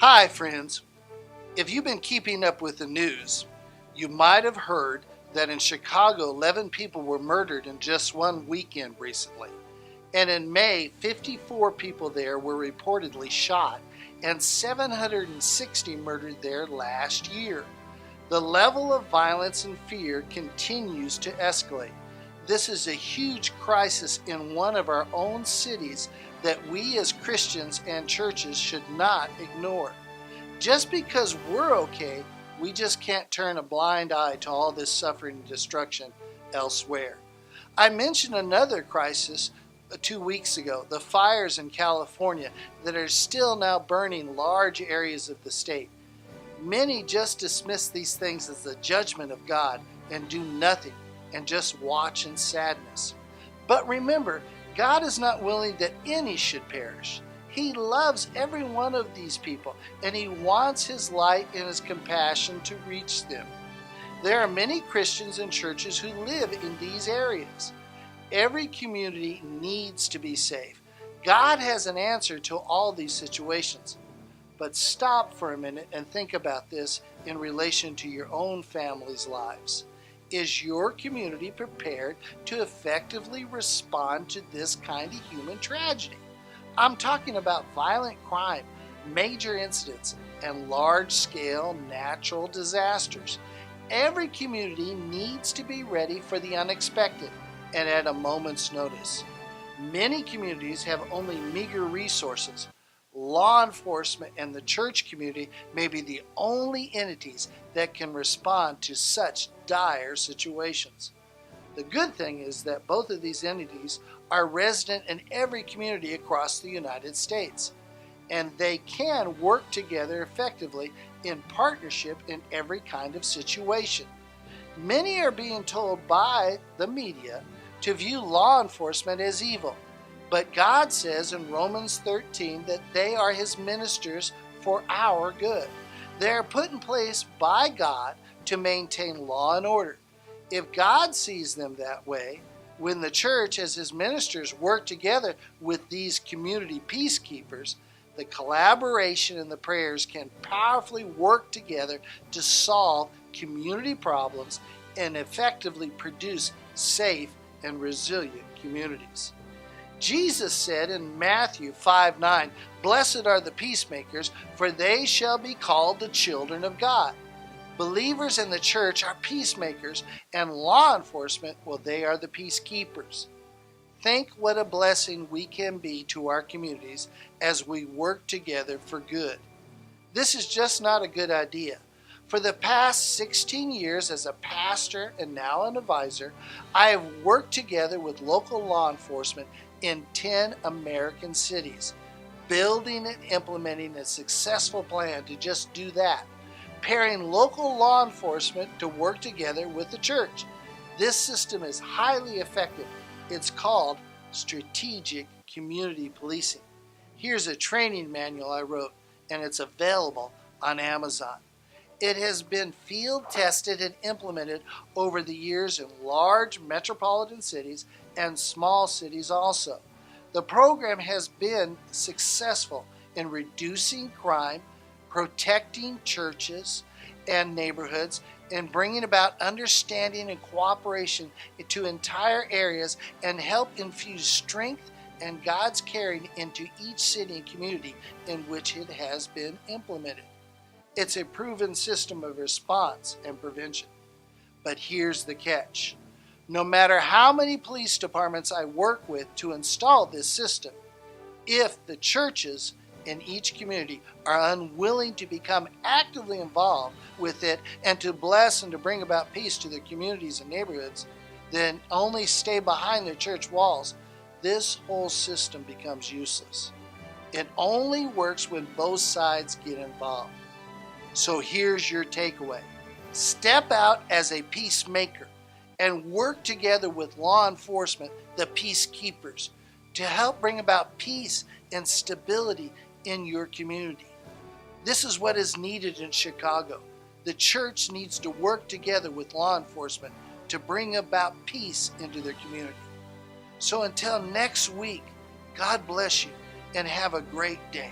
Hi, friends. If you've been keeping up with the news, you might have heard that in Chicago, 11 people were murdered in just one weekend recently. And in May, 54 people there were reportedly shot, and 760 murdered there last year. The level of violence and fear continues to escalate. This is a huge crisis in one of our own cities that we as Christians and churches should not ignore. Just because we're okay, we just can't turn a blind eye to all this suffering and destruction elsewhere. I mentioned another crisis 2 weeks ago, the fires in California that are still now burning large areas of the state. Many just dismiss these things as the judgment of God and do nothing and just watch in sadness. But remember, God is not willing that any should perish. He loves every one of these people, and He wants His light and His compassion to reach them. There are many Christians and churches who live in these areas. Every community needs to be safe. God has an answer to all these situations. But stop for a minute and think about this in relation to your own family's lives. Is your community prepared to effectively respond to this kind of human tragedy? I'm talking about violent crime, major incidents, and large-scale natural disasters. Every community needs to be ready for the unexpected and at a moment's notice. Many communities have only meager resources. Law enforcement and the church community may be the only entities that can respond to such dire situations. The good thing is that both of these entities are resident in every community across the United States, and they can work together effectively in partnership in every kind of situation. Many are being told by the media to view law enforcement as evil, but God says in Romans 13 that they are His ministers for our good. They are put in place by God to maintain law and order. If God sees them that way, when the church as His ministers work together with these community peacekeepers, the collaboration and the prayers can powerfully work together to solve community problems and effectively produce safe and resilient communities. Jesus said in Matthew 5:9, "Blessed are the peacemakers, for they shall be called the children of God." Believers in the church are peacemakers, and law enforcement, well, they are the peacekeepers. Think what a blessing we can be to our communities as we work together for good. This is just not a good idea. For the past 16 years as a pastor and now an advisor, I have worked together with local law enforcement in 10 American cities, building and implementing a successful plan to just do that, pairing local law enforcement to work together with the church. This system is highly effective. It's called Strategic Community Policing. Here's a training manual I wrote, and it's available on Amazon. It has been field tested and implemented over the years in large metropolitan cities and small cities also. The program has been successful in reducing crime, protecting churches and neighborhoods, and bringing about understanding and cooperation into entire areas and help infuse strength and God's caring into each city and community in which it has been implemented. It's a proven system of response and prevention. But here's the catch. No matter how many police departments I work with to install this system, if the churches in each community are unwilling to become actively involved with it and to bless and to bring about peace to their communities and neighborhoods, then only stay behind their church walls, this whole system becomes useless. It only works when both sides get involved. So here's your takeaway. Step out as a peacemaker and work together with law enforcement, the peacekeepers, to help bring about peace and stability in your community. This is what is needed in Chicago. The church needs to work together with law enforcement to bring about peace into their community. So until next week, God bless you and have a great day.